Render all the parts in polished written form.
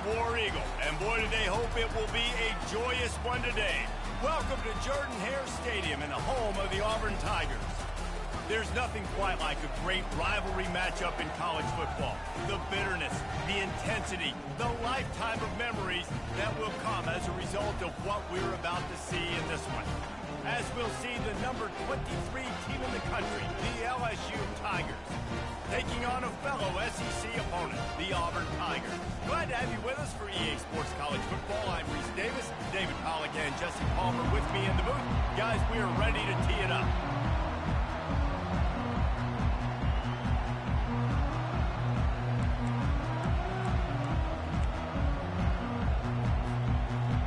War Eagle, and boy, do they hope it will be a joyous one today. Welcome to Jordan-Hare Stadium and the home of the Auburn Tigers. There's nothing quite like a great rivalry matchup in college football. The bitterness, the intensity, the lifetime of memories that will come as a result of what we're about to see in this one. As we'll see the number 23 team in the country, the LSU Tigers, taking on a fellow SEC opponent, the Auburn Tigers. Glad to have you with us for EA Sports College Football. I'm Reese Davis, David Pollack, and Jesse Palmer with me in the booth. Guys, we are ready to tee it up.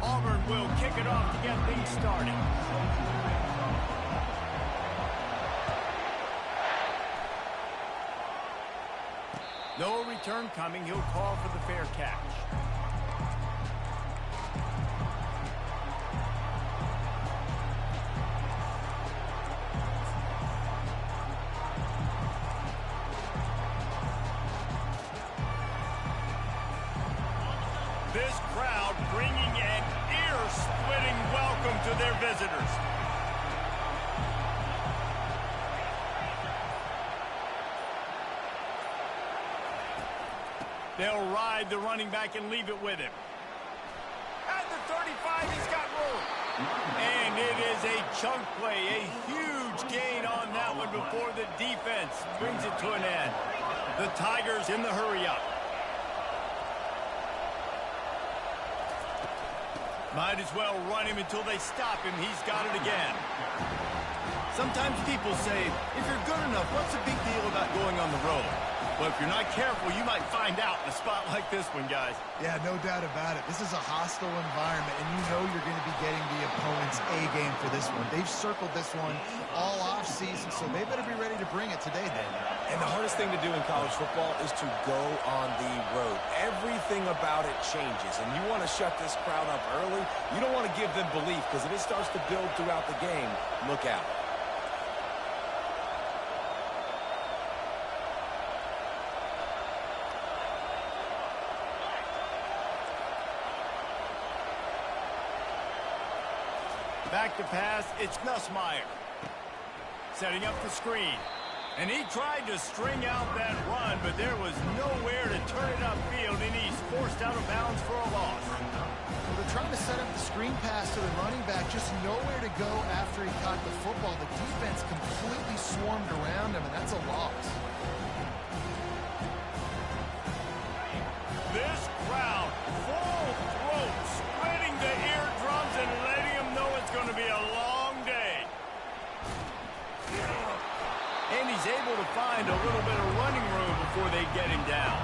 Auburn will kick it off to get things started. No return coming. He'll call for the fair catch. This crowd bringing an ear-splitting welcome to their visitors. They'll ride the running back and leave it with him. At the 35, he's got room. And it is a chunk play, a huge gain on that one before the defense brings it to an end. The Tigers in the hurry-up. Might as well run him until they stop him. He's got it again. Sometimes people say, if you're good enough, what's the big deal about going on the road? Well, if you're not careful, you might find out in a spot like this one, guys. Yeah, no doubt about it. This is a hostile environment, and you know you're going to be getting the opponent's A-game for this one. They've circled this one all off-season, so they better be ready to bring it today, then. And the hardest thing to do in college football is to go on the road. Everything about it changes, and you want to shut this crowd up early. You don't want to give them belief, because if it starts to build throughout the game, look out. Back to pass, it's Nussmeier. Setting up the screen. And he tried to string out that run, but there was nowhere to turn it upfield, and he's forced out of bounds for a loss. Well, they're trying to set up the screen pass to the running back, just nowhere to go after he caught the football. The defense completely swarmed around him, and that's a loss. This crowd, full throat, splitting the eardrums and letting them know it's going to be a long day. And he's able to find a little bit of running room before they get him down.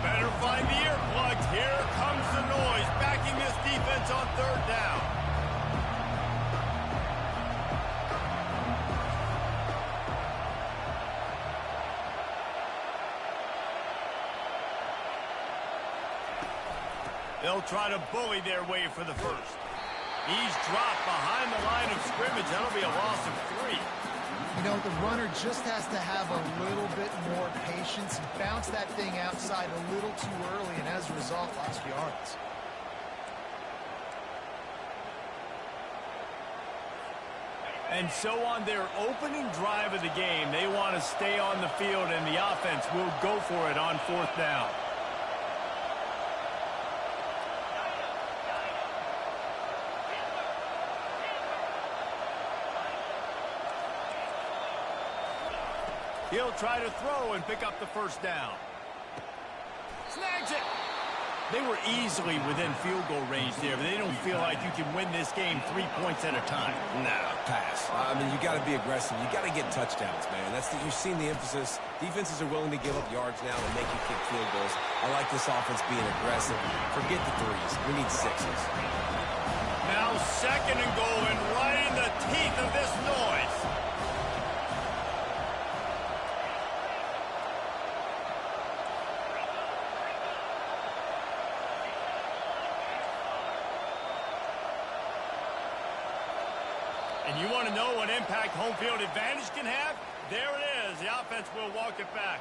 Better find the earplugs. Here comes the noise, backing this defense on third down. They'll try to bully their way for the first. He's dropped behind the line of scrimmage. That'll be a loss of 3. You know, the runner just has to have a little bit more patience and bounce that thing outside a little too early, and as a result, lost yards. And so on their opening drive of the game, they want to stay on the field, and the offense will go for it on fourth down. He'll try to throw and pick up the first down. Snags it. They were easily within field goal range there, but they don't feel like you can win this game 3 points at a time. No, pass. I mean, you got to be aggressive. You got to get touchdowns, man. You've seen the emphasis. Defenses are willing to give up yards now and make you kick field goals. I like this offense being aggressive. Forget the 3s. We need 6s. Now second and goal, and right in the teeth of this noise. And you want to know what impact home field advantage can have? There it is. The offense will walk it back.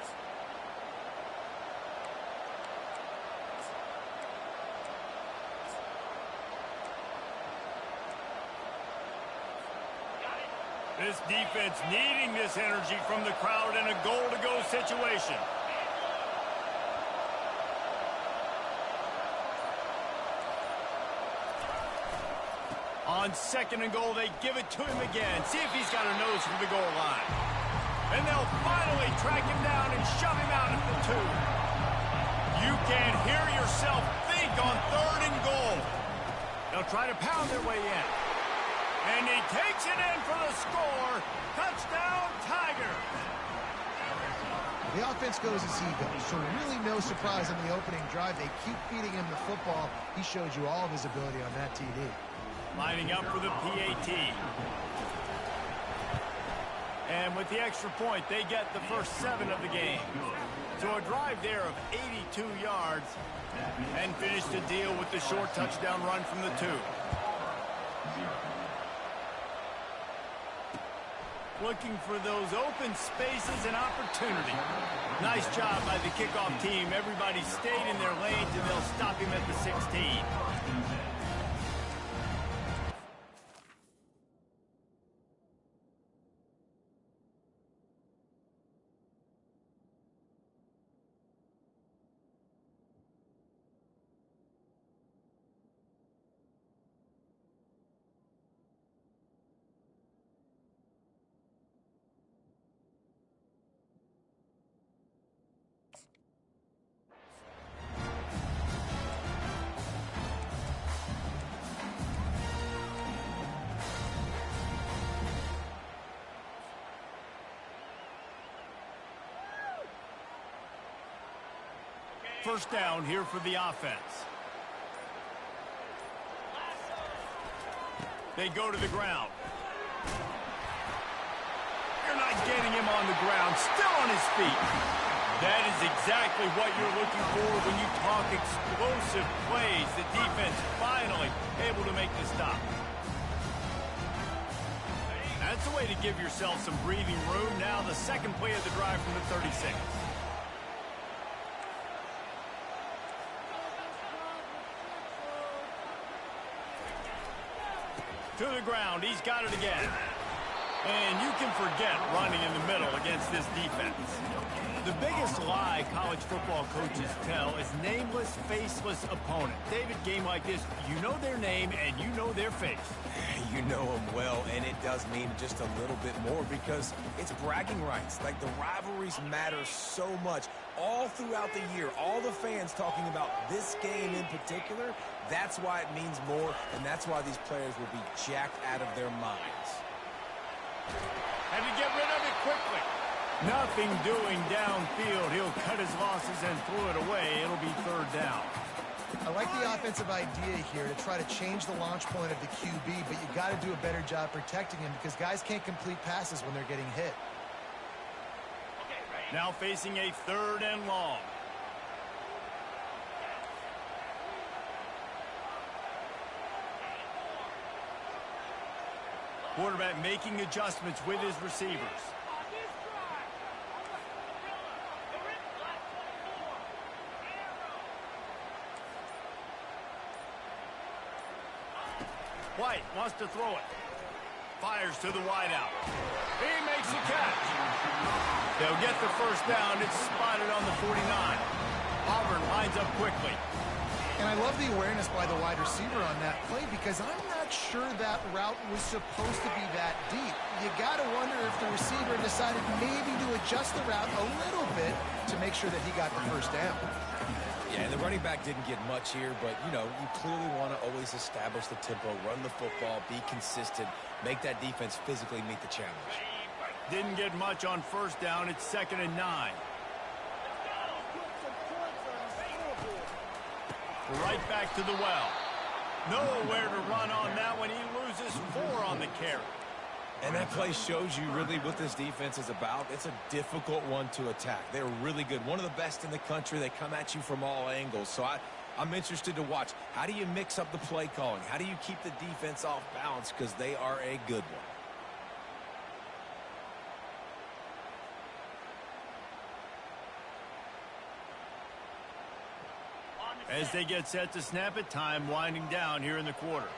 This defense needing this energy from the crowd in a goal-to-go situation. On 2nd and goal, they give it to him again. See if he's got a nose for the goal line. And they'll finally track him down and shove him out at the 2. You can't hear yourself think on 3rd and goal. They'll try to pound their way in. And he takes it in for the score. Touchdown, Tigers. The offense goes as he goes, so really no surprise on the opening drive. They keep feeding him the football. He showed you all of his ability on that TD. Lining up for the PAT. And with the extra point, they get the first 7 of the game. So a drive there of 82 yards and finish the deal with the short touchdown run from the 2. Looking for those open spaces and opportunity. Nice job by the kickoff team. Everybody stayed in their lanes, and they'll stop him at the 16. First down here for the offense. They go to the ground. You're not getting him on the ground, still on his feet. That is exactly what you're looking for when you talk explosive plays. The defense finally able to make the stop. That's a way to give yourself some breathing room. Now the second play of the drive from the 36. To the ground, he's got it again. And you can forget running in the middle against this defense. The biggest lie college football coaches tell is nameless, faceless opponent. David, game like this, you know their name and you know their face. You know them well, and it does mean just a little bit more because it's bragging rights. Like, the rivalries matter so much all throughout the year. All the fans talking about this game in particular, that's why it means more, and that's why these players will be jacked out of their minds. Had to get rid of it quickly. Nothing doing downfield. He'll cut his losses and throw it away. It'll be 3rd down. I like the offensive idea here to try to change the launch point of the QB, but you got to do a better job protecting him because guys can't complete passes when they're getting hit. Now facing a 3rd and long. Quarterback making adjustments with his receivers. White wants to throw it. Fires to the wideout. He makes the catch. They'll get the first down. It's spotted on the 49. Auburn lines up quickly. And I love the awareness by the wide receiver on that play because I'm not sure that route was supposed to be that deep. You got to wonder if the receiver decided maybe to adjust the route a little bit to make sure that he got the first down. Yeah, and the running back didn't get much here, but, you know, you clearly want to always establish the tempo, run the football, be consistent, make that defense physically meet the challenge. Didn't get much on first down. It's 2nd and 9. Right back to the well. Nowhere to run on that one. He loses 4 on the carry. And that play shows you really what this defense is about. It's a difficult one to attack. They're really good. One of the best in the country. They come at you from all angles. So I'm interested to watch. How do you mix up the play calling? How do you keep the defense off balance? Because they are a good one. As they get set to snap it, time winding down here in the quarter.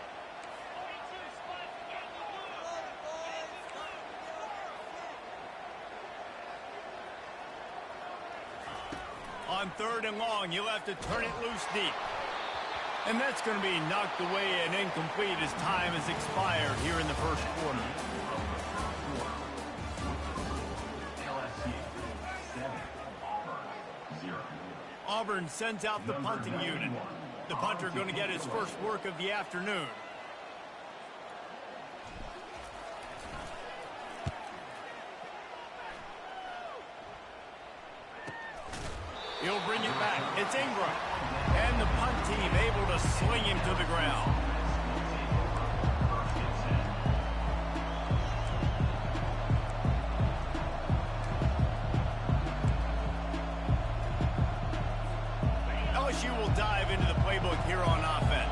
On 3rd and long, you'll have to turn it loose deep. And that's going to be knocked away and incomplete as time has expired here in the first quarter. LSU 7, Auburn 0. Auburn sends out the punting unit. The punter going to get his first work of the afternoon. He'll bring it back. It's Ingram. And the punt team able to sling him to the ground. LSU will dive into the playbook here on offense.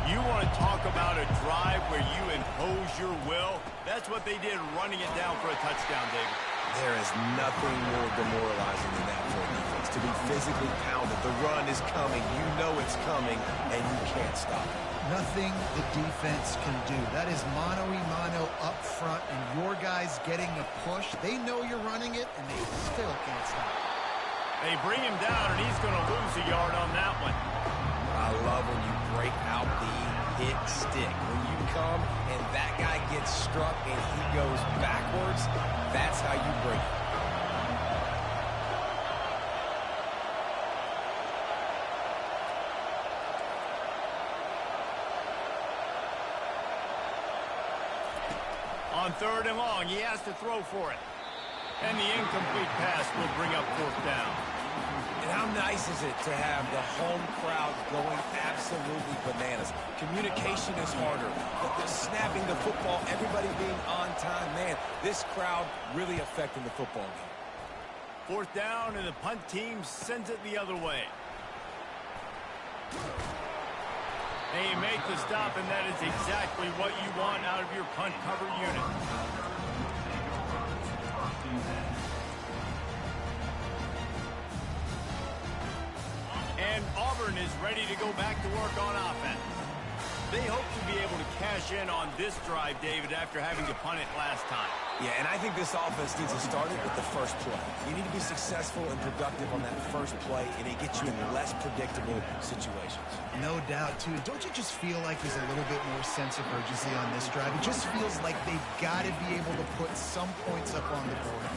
You want to talk about a drive where you impose your will? That's what they did running it down for a touchdown, David. There is nothing more demoralizing than that for a defense. To be physically pounded. The run is coming. You know it's coming, and you can't stop it. Nothing the defense can do. That is mano-a-mano up front, and your guys getting a push. They know you're running it, and they still can't stop it. They bring him down, and he's going to lose a yard on that one. I love when you break out the hit stick. When you come and that guy gets struck and he goes backwards, that's how you break it. On 3rd and long, he has to throw for it. And the incomplete pass will bring up 4th down. And how nice is it to have the home crowd going absolutely bananas? Communication is harder, but they're snapping the football, everybody being on time. Man, this crowd really affecting the football game. 4th down, and the punt team sends it the other way. They make the stop, and that is exactly what you want out of your punt cover unit. And Auburn is ready to go back to work on offense. They hope to be able to cash in on this drive, David, after having to punt it last time. Yeah, and I think this offense needs to start it with the first play. You need to be successful and productive on that first play, and it gets you in less predictable situations. No doubt, too. Don't you just feel like there's a little bit more sense of urgency on this drive? It just feels like they've got to be able to put some points up on the board.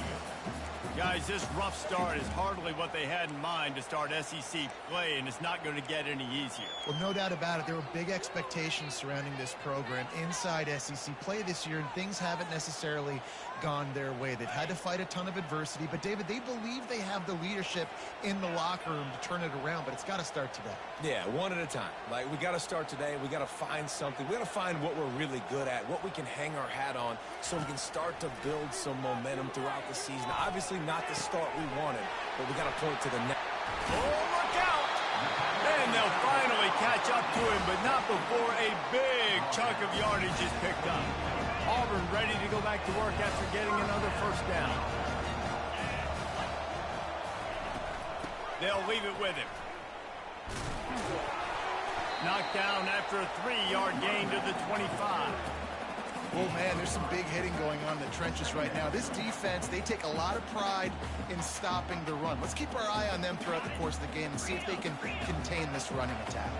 Guys, this rough start is hardly what they had in mind to start SEC play, and it's not going to get any easier. Well, no doubt about it. There were big expectations surrounding this program inside SEC play this year, and things haven't necessarily gone their way. They've had to fight a ton of adversity, but, David, they believe they have the leadership in the locker room to turn it around, but it's got to start today. Yeah, one at a time. Like, we got to start today. We got to find something. We got to find what we're really good at, what we can hang our hat on, so we can start to build some momentum throughout the season. Obviously, not the start we wanted, but we got to point to the next. Oh, look out! And they'll finally catch up to him, but not before a big chunk of yardage is picked up. Auburn ready to go back to work after getting another first down. They'll leave it with him. Knocked down after a 3-yard gain to the 25. Oh, man, there's some big hitting going on in the trenches right now. This defense, they take a lot of pride in stopping the run. Let's keep our eye on them throughout the course of the game and see if they can contain this running attack.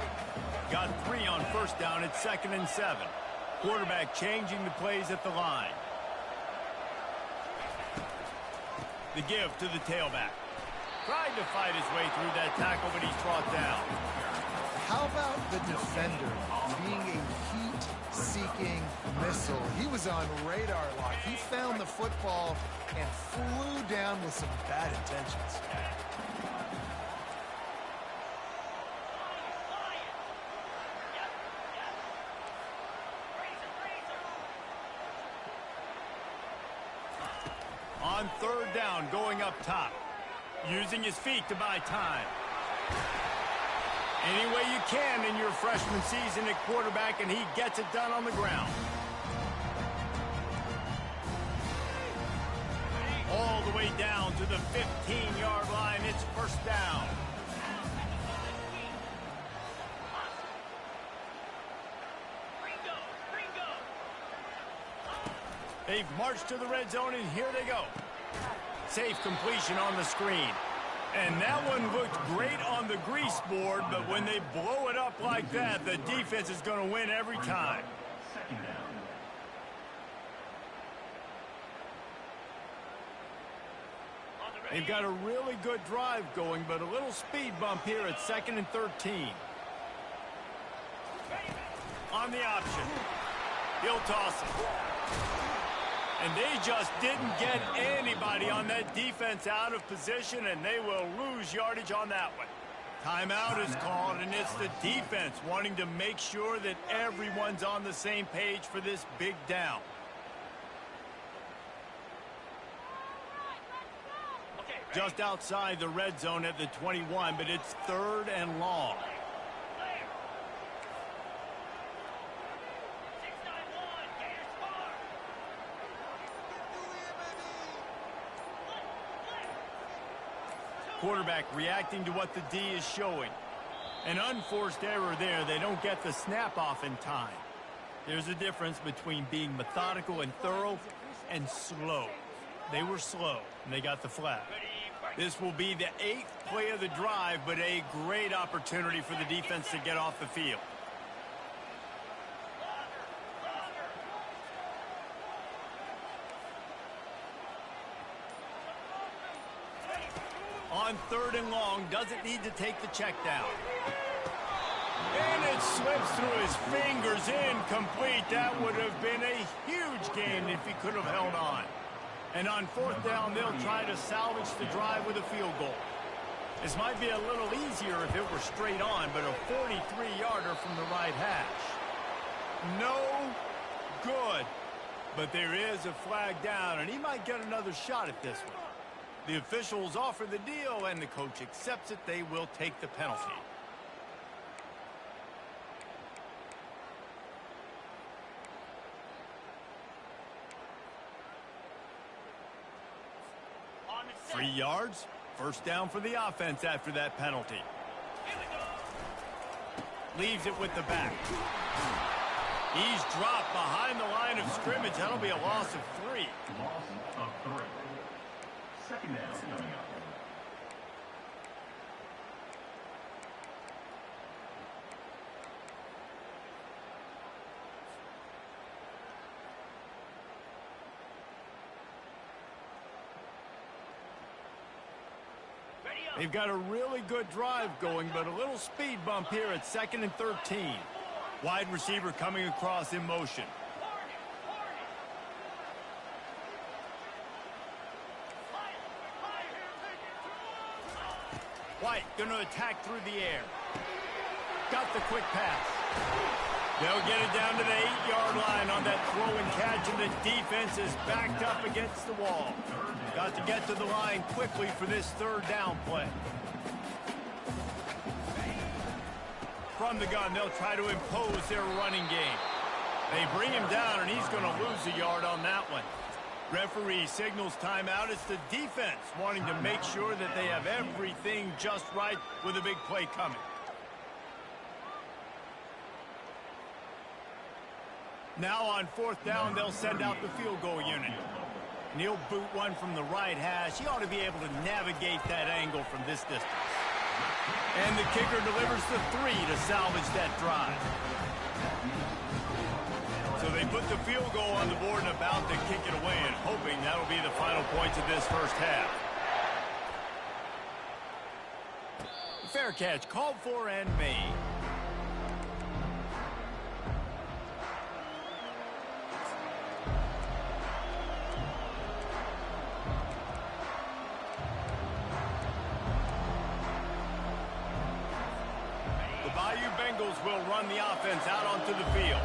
Got 3 on first down at 2nd and 7. Quarterback changing the plays at the line. The give to the tailback. Tried to fight his way through that tackle, but he's brought down. How about the defender being a heat-seeking missile? He was on radar lock. He found the football and flew down with some bad intentions. On 3rd down, going up top. Using his feet to buy time. Any way you can in your freshman season at quarterback, and he gets it done on the ground. All the way down to the 15-yard line. It's first down. They've marched to the red zone, and here they go. Safe completion on the screen. And that one looked great on the grease board, but when they blow it up like that, the defense is going to win every time. Second down. They've got a really good drive going, but a little speed bump here at 2nd and 13. On the option. He'll toss it. And they just didn't get anybody on that defense out of position, and they will lose yardage on that one. Timeout is called, and it's the defense wanting to make sure that everyone's on the same page for this big down. Just outside the red zone at the 21, but it's 3rd and long. Quarterback reacting to what the D is showing. An unforced error there. They don't get the snap off in time. There's a difference between being methodical and thorough and slow. They were slow, and they got the flag. This will be the 8th play of the drive, but a great opportunity for the defense to get off the field. On 3rd and long, doesn't need to take the check down. And it slips through his fingers, incomplete. That would have been a huge gain if he could have held on. And on 4th down, they'll try to salvage the drive with a field goal. This might be a little easier if it were straight on, but a 43-yarder from the right hash. No good. But there is a flag down, and he might get another shot at this one. The officials offer the deal, and the coach accepts it. They will take the penalty. On 3 yards. 1st down for the offense after that penalty. Leaves it with the back. He's dropped behind the line of scrimmage. That'll be a loss of 3. Loss of 3. Second down coming up. They've got a really good drive going, but a little speed bump here at 2nd and 13. Wide receiver coming across in motion. White going to attack through the air. Got the quick pass. They'll get it down to the 8-yard line on that throw and catch, and the defense is backed up against the wall. Got to get to the line quickly for this 3rd down play. From the gun, they'll try to impose their running game. They bring him down, and he's going to lose a yard on that one. Referee signals timeout. It's the defense wanting to make sure that they have everything just right with a big play coming. Now on 4th down, they'll send out the field goal unit. And he'll boot one from the right hash. He ought to be able to navigate that angle from this distance. And the kicker delivers the 3 to salvage that drive. So they put the field goal on the board and about to kick it away, and hoping that'll be the final points of this 1st half. Fair catch called for and made. Will run the offense out onto the field.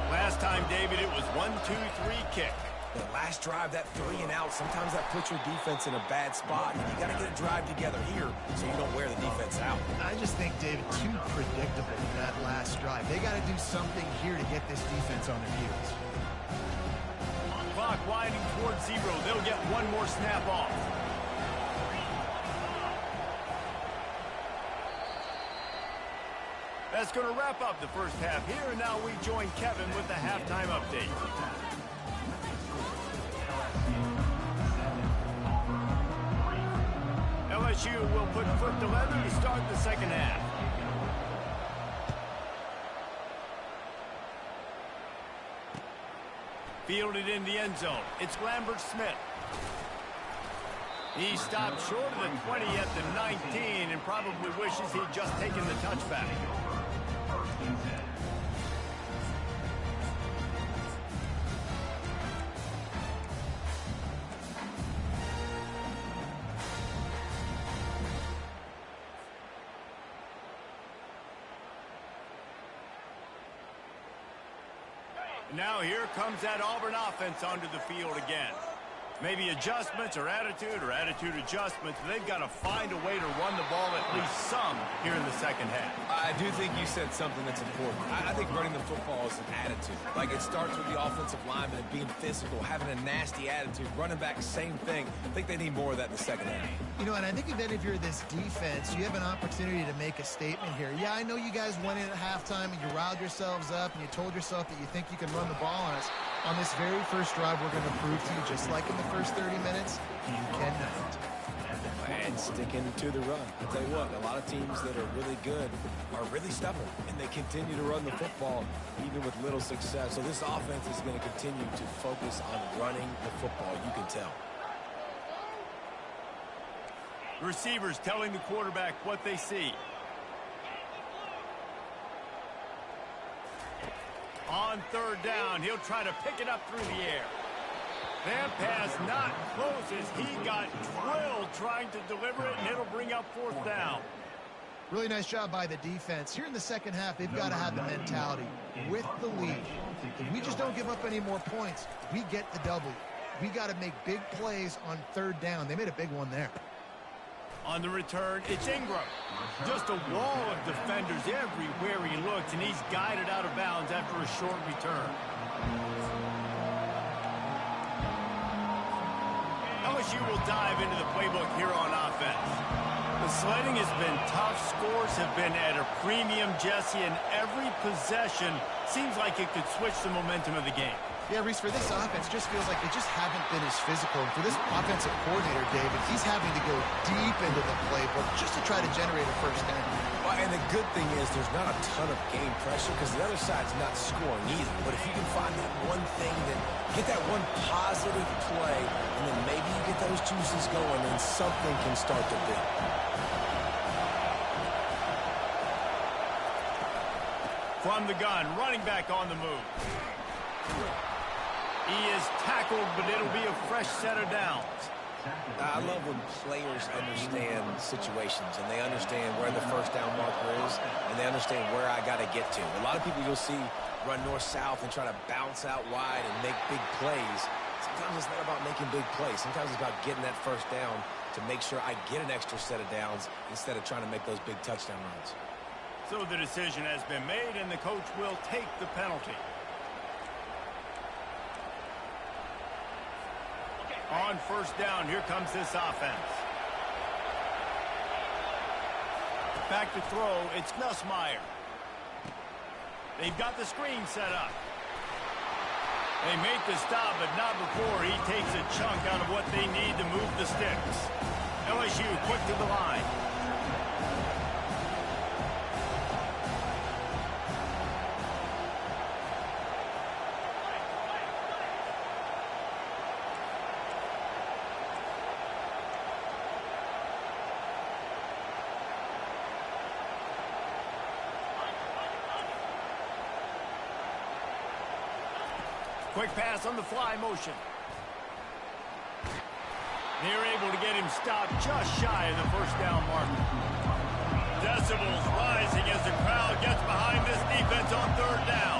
Last time, David, it was 1-2-3 kick. The last drive, that 3 and out, sometimes that puts your defense in a bad spot. You got to get a drive together here so you don't wear the defense out. I just think, David, too predictable that last drive. They got to do something here to get this defense on their heels. Clock winding towards 0. They'll get one more snap off. That's going to wrap up the 1st half here, and now we join Kevin with the halftime update. LSU will put foot to leather to start the second half. Fielded in the end zone. It's Lambert Smith. He stopped short of the 20 at the 19 and probably wishes he'd just taken the touchback. Now here comes that Auburn offense onto the field again. Maybe adjustments or attitude adjustments, but they've got to find a way to run the ball at least some here in the second half. I do think you said something that's important. I think running the football is an attitude. Like, it starts with the offensive lineman and being physical, having a nasty attitude. Running back, same thing. I think they need more of that in the second half. You know, and I think that if you're this defense, you have an opportunity to make a statement here. Yeah, I know you guys went in at halftime and you riled yourselves up and you told yourself that you think you can run the ball on us. On this very first drive, we're going to prove to you, just like in the first 30 minutes, you cannot. And sticking to the run. I'll tell you what, a lot of teams that are really good are really stubborn, and they continue to run the football even with little success. So this offense is going to continue to focus on running the football. You can tell. Receivers telling the quarterback what they see. On third down, he'll try to pick it up through the air. That pass not close as he got drilled trying to deliver it, and it'll bring up fourth down. Really nice job by the defense. Here in the second half, they've got to have the mentality with the lead. If we just don't give up any more points, we get the W. We got to make big plays on third down. They made a big one there. On the return, it's Ingram. Just a wall of defenders everywhere he looks, and he's guided out of bounds after a short return. LSU will dive into the playbook here on offense. The sledding has been tough. Scores have been at a premium, Jesse, and every possession seems like it could switch the momentum of the game. Yeah, Reese, for this offense, just feels like they just haven't been as physical. And for this offensive coordinator, David, he's having to go deep into the playbook just to try to generate a first down. Well, and the good thing is there's not a ton of game pressure because the other side's not scoring either. But if you can find that one thing, then get that one positive play, and then maybe you get those juices going and something can start to build. From the gun, running back on the move. He is tackled, but it'll be a fresh set of downs. I love when players understand situations and they understand where the first down marker is and they understand where I got to get to. A lot of people you'll see run north-south and try to bounce out wide and make big plays. Sometimes it's not about making big plays. Sometimes it's about getting that first down to make sure I get an extra set of downs instead of trying to make those big touchdown runs. So the decision has been made, and the coach will take the penalty. On first down, here comes this offense. Back to throw, it's Nussmeier. They've got the screen set up. They make the stop, but not before he takes a chunk out of what they need to move the sticks. LSU quick to the line. Quick pass on the fly motion. They're able to get him stopped just shy of the first down marker. Decibels rising as the crowd gets behind this defense on third down.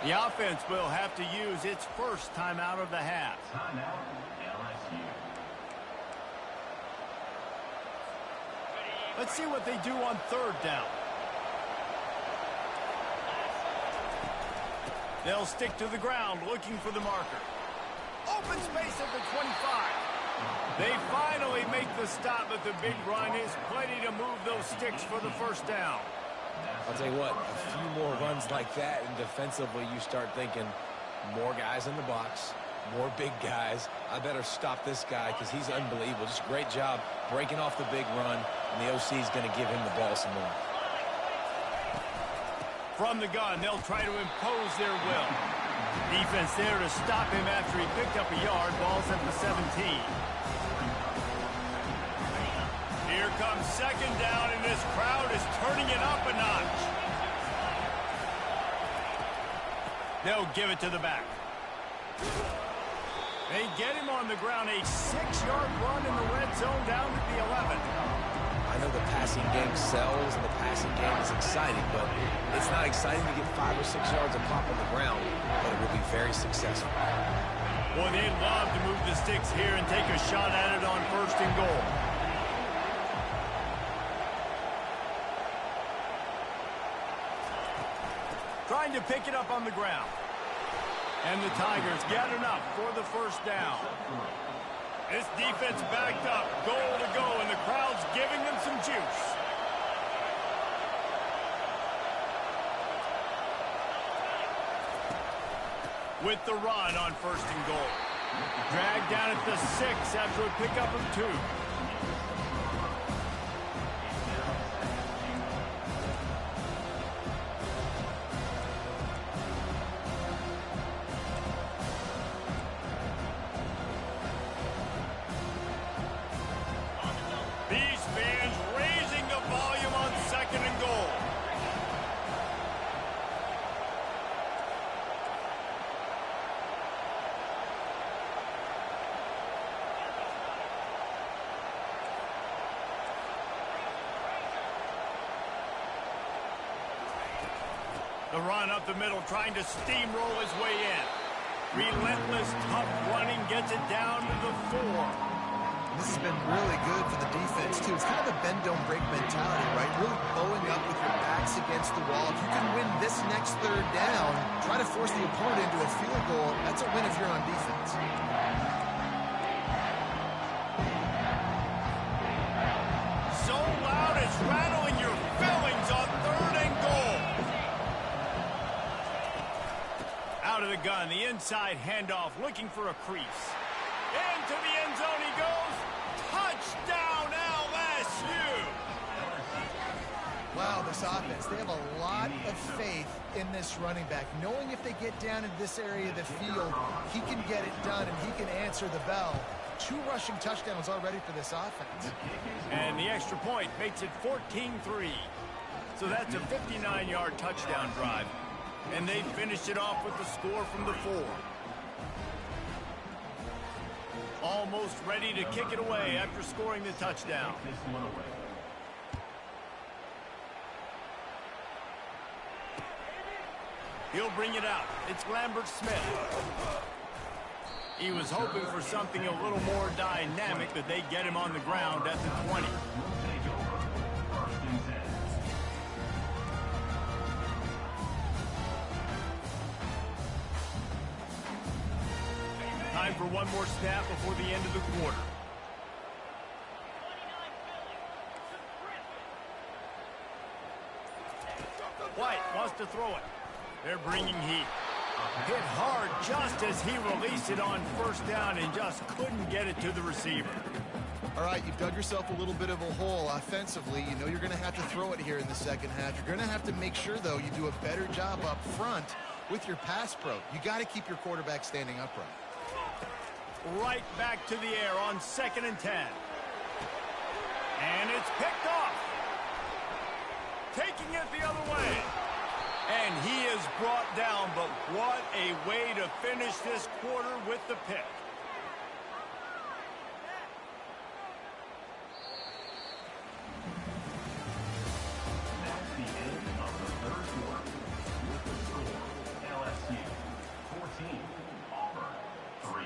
The offense will have to use its first timeout of the half. Timeout, LSU. Let's see what they do on third down. They'll stick to the ground looking for the marker. Open space at the 25. They finally make the stop at the big run. Is plenty to move those sticks for the first down. I'll tell you what, a few more runs like that, and defensively you start thinking more guys in the box, more big guys. I better stop this guy because he's unbelievable. Just a great job breaking off the big run, and the OC is going to give him the ball some more. From the gun, they'll try to impose their will. Defense there to stop him after he picked up a yard. Ball's at the 17. Here comes second down, and this crowd is turning it up a notch. They'll give it to the back. They get him on the ground. A 6-yard run in the red zone down to the 11. I know the passing game sells and the passing game is exciting, but it's not exciting to get 5 or 6 yards of pop on the ground, but it will be very successful. Boy, they'd love to move the sticks here and take a shot at it on first and goal. Trying to pick it up on the ground. And the Tigers get enough for the first down. This defense backed up, goal to go, and the crowd's giving them some juice. With the run on first and goal. Dragged down at the 6 after a pickup of 2. The run up the middle, trying to steamroll his way in. Relentless, tough running, gets it down to the 4. This has been really good for the defense, too. It's kind of a bend-don't-break mentality, right? Really bowing up with your backs against the wall. If you can win this next third down, try to force the opponent into a field goal, that's a win if you're on defense. So loud it's rattling your fillings on third and goal. Out of the gun, the inside handoff, looking for a crease. Into the end zone he goes. Touchdown, LSU! Wow, this offense, they have a lot of faith in this running back. Knowing if they get down in this area of the field, he can get it done and he can answer the bell. 2 rushing touchdowns already for this offense. And the extra point makes it 14-3. So that's a 59-yard touchdown drive. And they finished it off with the score from the 4. Almost ready to kick it away after scoring the touchdown. He'll bring it out. It's Lambert Smith. He was hoping for something a little more dynamic, but they get him on the ground at the 20. Time for one more snap before the end of the quarter. White wants to throw it. They're bringing heat. Hit hard just as he released it on first down and just couldn't get it to the receiver. All right, you've dug yourself a little bit of a hole offensively. You know you're going to have to throw it here in the second half. You're going to have to make sure, though, you do a better job up front with your pass pro. You got to keep your quarterback standing upright. Right back to the air on 2nd and 10. And it's picked off. Taking it the other way. And he is brought down, but what a way to finish this quarter with the pick. That's the end of the third quarter. With the score, LSU 14, Auburn 3.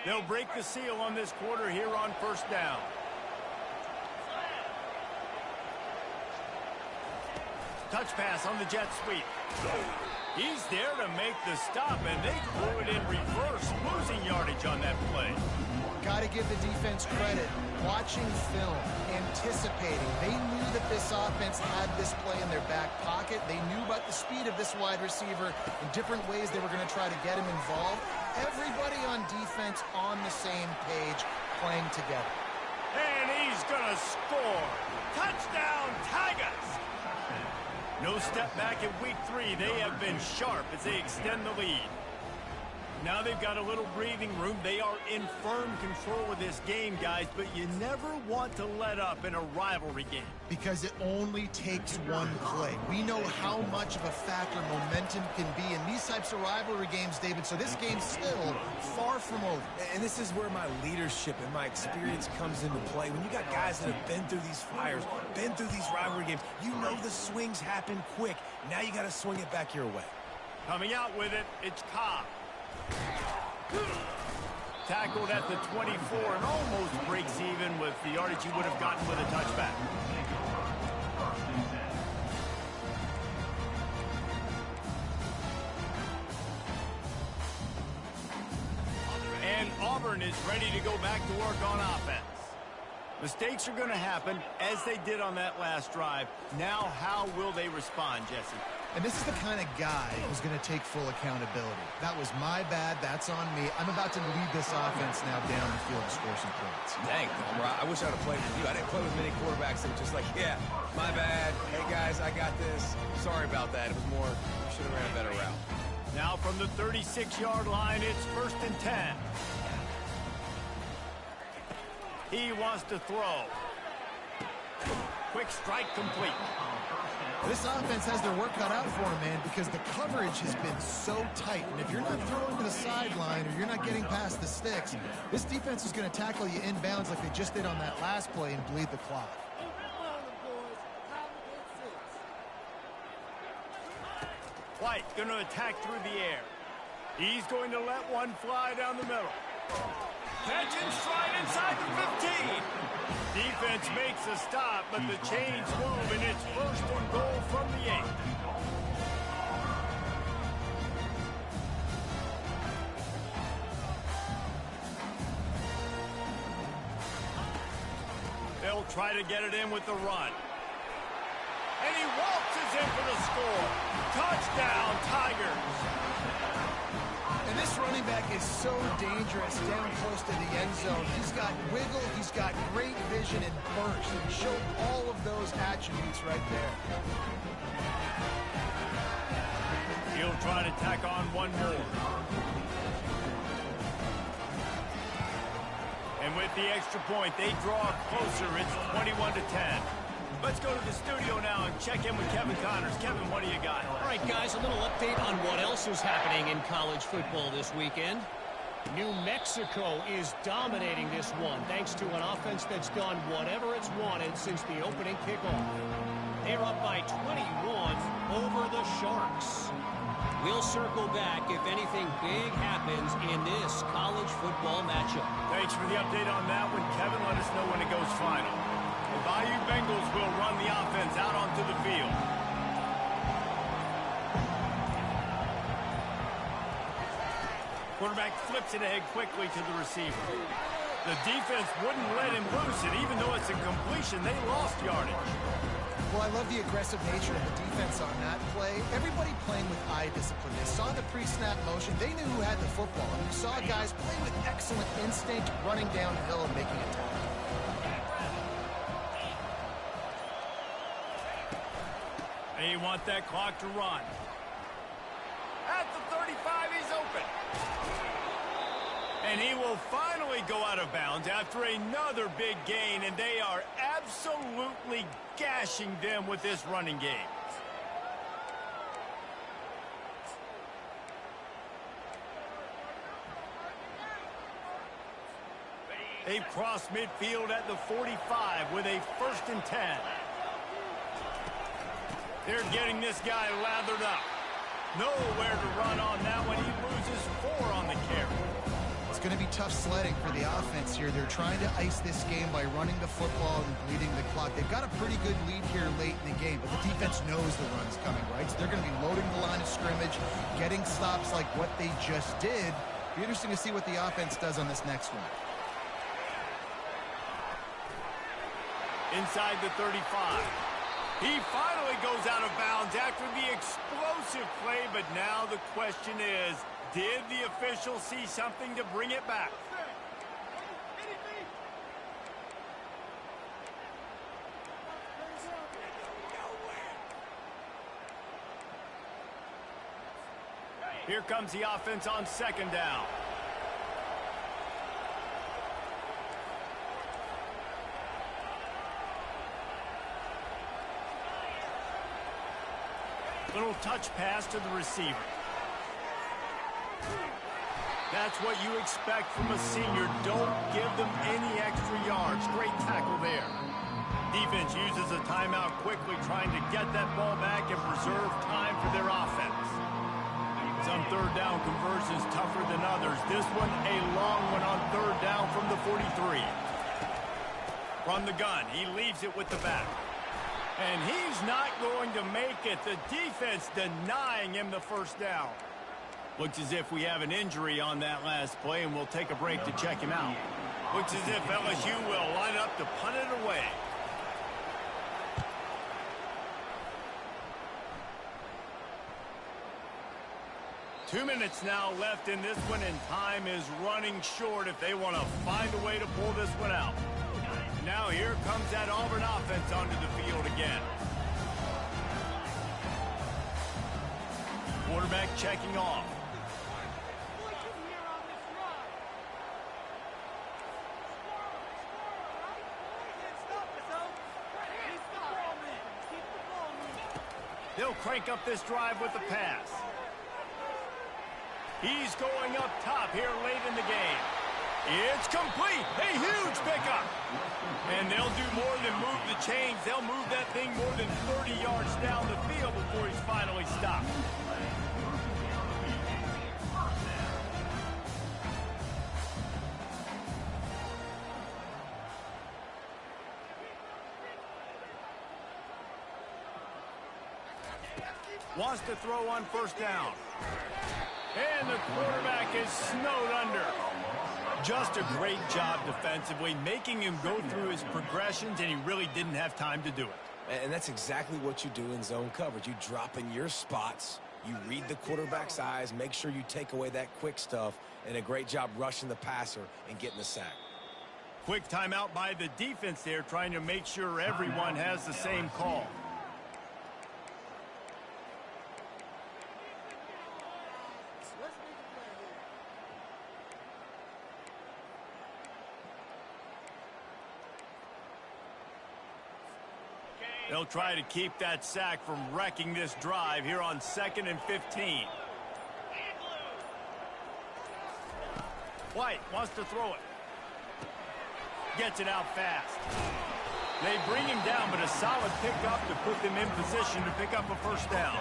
They'll break the seal on this quarter here on first down. Touch pass on the jet sweep. He's there to make the stop, and they threw it in reverse, losing yardage on that play. Got to give the defense credit. Watching film, anticipating. They knew that this offense had this play in their back pocket. They knew about the speed of this wide receiver in different ways they were going to try to get him involved. Everybody on defense on the same page, playing together. And he's going to score. Touchdown, Tigers! No step back in week 3. They have been sharp as they extend the lead. Now they've got a little breathing room. They are in firm control of this game, guys, but you never want to let up in a rivalry game. Because it only takes one play. We know how much of a factor momentum can be in these types of rivalry games, David, so this game's still far from over. And this is where my leadership and my experience comes into play. When you got guys that have been through these fires, been through these rivalry games, you know the swings happen quick. Now you got to swing it back your way. Coming out with it, it's Cobb. Tackled at the 24 and almost breaks even with the yardage he would have gotten with a touchback. And Auburn is ready to go back to work on offense. Mistakes are going to happen as they did on that last drive. Now how will they respond, Jesse? And this is the kind of guy who's going to take full accountability. That was my bad. That's on me. I'm about to lead this offense now down the field to score some points. Dang, Homer, I wish I would have played with you. I didn't play with many quarterbacks that were just like, yeah, my bad. Hey, guys, I got this. Sorry about that. It was more, we should have ran a better route. Now from the 36-yard line, it's 1st and 10. He wants to throw. Quick strike complete. This offense has their work cut out for them, man, because the coverage has been so tight. And if you're not throwing to the sideline or you're not getting past the sticks, this defense is going to tackle you inbounds like they just did on that last play and bleed the clock. White going to attack through the air. He's going to let one fly down the middle. Catch and stride inside the 15. Defense makes a stop, but the chains move, and it's 1st and goal from the 8. They'll try to get it in with the run. And he waltzes in for the score. Touchdown, Tigers. And this running back is so dangerous down close to the end zone. He's got wiggle, he's got great vision and burst. He showed all of those attributes right there. He'll try to tack on one more. And with the extra point, they draw closer. It's 21-10. Let's go to the studio now and check in with Kevin Connors. Kevin, what do you got? All right, guys, a little update on what else is happening in college football this weekend. New Mexico is dominating this one, thanks to an offense that's done whatever it's wanted since the opening kickoff. They're up by 21 over the Sharks. We'll circle back if anything big happens in this college football matchup. Thanks for the update on that one, Kevin. Let us know when it goes final. The Bayou Bengals will run the offense out onto the field. Quarterback flips it ahead quickly to the receiver. The defense wouldn't let him loose, and even though it's a completion, they lost yardage. Well, I love the aggressive nature of the defense on that play. Everybody playing with eye discipline. They saw the pre-snap motion. They knew who had the football. And you saw guys play with excellent instinct, running downhill and making a tackle. They want that clock to run. At the 35, he's open. And he will finally go out of bounds after another big gain, and they are absolutely gashing them with this running game. They've crossed midfield at the 45 with a 1st and 10. They're getting this guy lathered up. Nowhere to run on that one. He loses 4 on the carry. It's going to be tough sledding for the offense here. They're trying to ice this game by running the football and bleeding the clock. They've got a pretty good lead here late in the game, but the defense knows the run's coming, right? So they're going to be loading the line of scrimmage, getting stops like what they just did. Be interesting to see what the offense does on this next one. Inside the 35. He finally goes out of bounds after the explosive play, but now the question is, did the official see something to bring it back? Here comes the offense on second down. Little touch pass to the receiver. That's what you expect from a senior. Don't give them any extra yards. Great tackle there. Defense uses a timeout quickly, trying to get that ball back and preserve time for their offense. Some third down conversions tougher than others. This one a long one on third down from the 43. From the gun, he leaves it with the back. And he's not going to make it. The defense denying him the first down. Looks as if we have an injury on that last play, and we'll take a break to check him out. Looks as if LSU will line up to punt it away. Two minutes now left in this one, and time is running short if they want to find a way to pull this one out. Now here comes that Auburn offense onto the field again. Quarterback checking off. They'll crank up this drive with the pass. He's going up top here late in the game. It's complete. A huge pickup. And they'll do more than move the chains. They'll move that thing more than 30 yards down the field before he's finally stopped. Wants to throw on first down. And the quarterback is snowed under. Just a great job defensively, making him go through his progressions, and he really didn't have time to do it. And that's exactly what you do in zone coverage. You drop in your spots, you read the quarterback's eyes, make sure you take away that quick stuff, and a great job rushing the passer and getting the sack. Quick timeout by the defense there, trying to make sure everyone has the same call. They'll try to keep that sack from wrecking this drive here on 2nd and 15. White wants to throw it. Gets it out fast. They bring him down, but a solid pickup to put them in position to pick up a first down.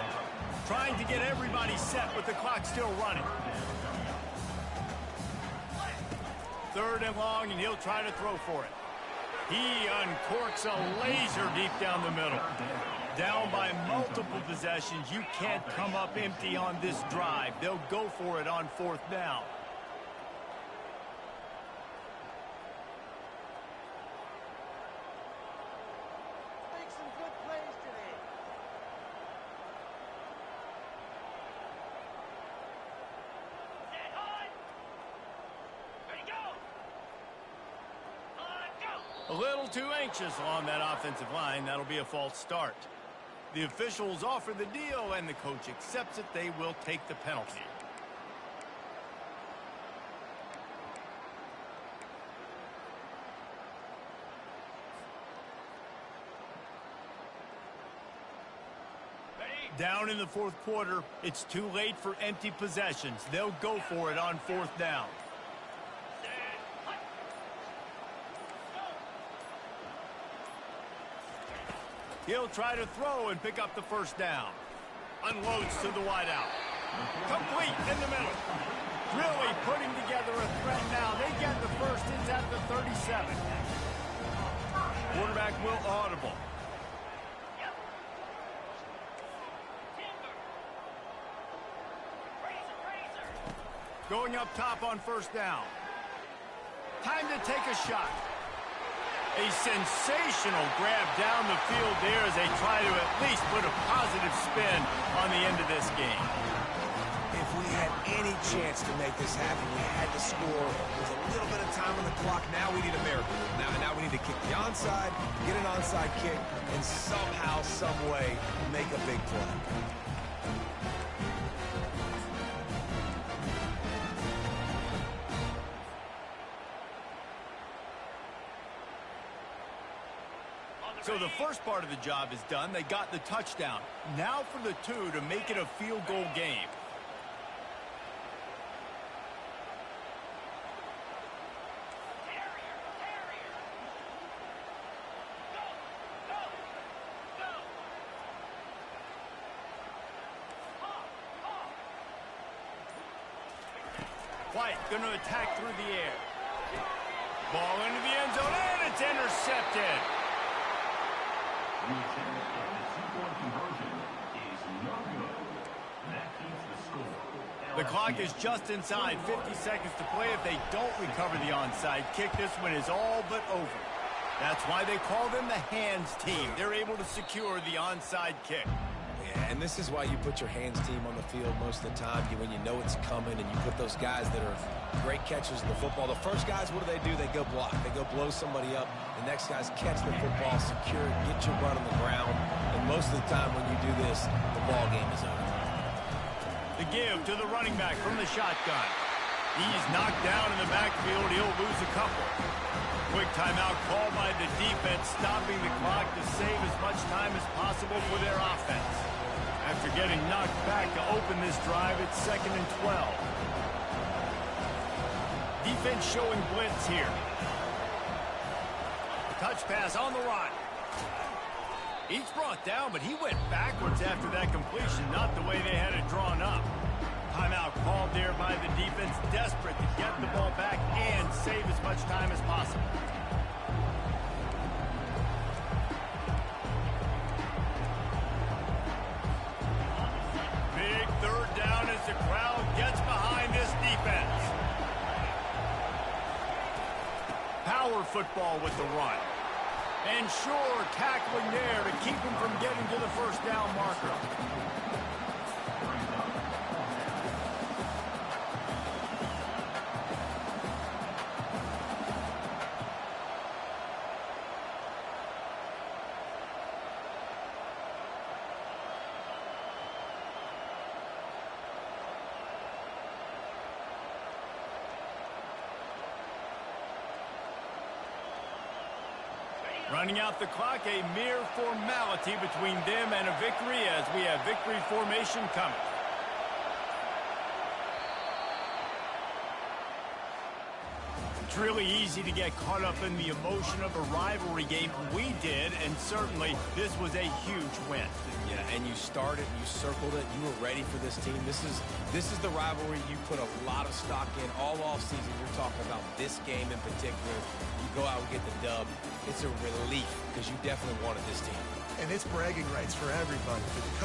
Trying to get everybody set with the clock still running. 3rd and long, and he'll try to throw for it. He uncorks a laser deep down the middle. Down by multiple possessions. You can't come up empty on this drive. They'll go for it on 4th down. Make some good plays today. A little too anxious along that offensive line. That'll be a false start. The officials offer the deal, and the coach accepts it. They will take the penalty. Down in the 4th quarter, it's too late for empty possessions. They'll go for it on 4th down. He'll try to throw and pick up the first down. Unloads to the wideout. Complete in the middle. Really putting together a threat now. They get the first. It's at the 37. Quarterback will audible. Going up top on first down. Time to take a shot. A sensational grab down the field there as they try to at least put a positive spin on the end of this game. If we had any chance to make this happen, we had to score. There's a little bit of time on the clock. Now we need a miracle. Now we need to kick the onside, get an onside kick, and somehow, some way, make a big play. So the first part of the job is done. They got the touchdown. Now for the two to make it a field goal game. White going to attack through the air. Ball into the end zone, and it's intercepted. The attempt at the two-point conversion is no good. That keeps the score. The clock is just inside 50 seconds to play. If they don't recover the onside kick, this one is all but over. That's why they call them the hands team. They're able to secure the onside kick. Yeah, and this is why you put your hands team on the field most of the time, when you know it's coming, and you put those guys that are great catchers of the football. The first guys, what do? They go block. They go blow somebody up. The next guys catch the football, secure it, get your butt on the ground. And most of the time when you do this, the ball game is over. The give to the running back from the shotgun. He's knocked down in the backfield. He'll lose a couple. Quick timeout called by the defense, stopping the clock to save as much time as possible for their offense. After getting knocked back to open this drive, it's 2nd and 12. Defense showing blitz here. Touch pass on the run. He's brought down, but he went backwards after that completion, not the way they had it drawn up. Timeout called there by the defense, desperate to get the ball back and save as much time as possible. Big third down as the crowd gets behind this defense. Power football with the run. And sure, tackling there to keep him from getting to the first down marker. Running out the clock, a mere formality between them and a victory as we have victory formation coming. It's really easy to get caught up in the emotion of a rivalry game. We did, and certainly this was a huge win. Yeah, and you started, you circled it, you were ready for this team. This is the rivalry you put a lot of stock in all offseason. You're talking about this game in particular. You go out and get the dub. It's a relief because you definitely wanted this team. And it's bragging rights for everybody. For the coach.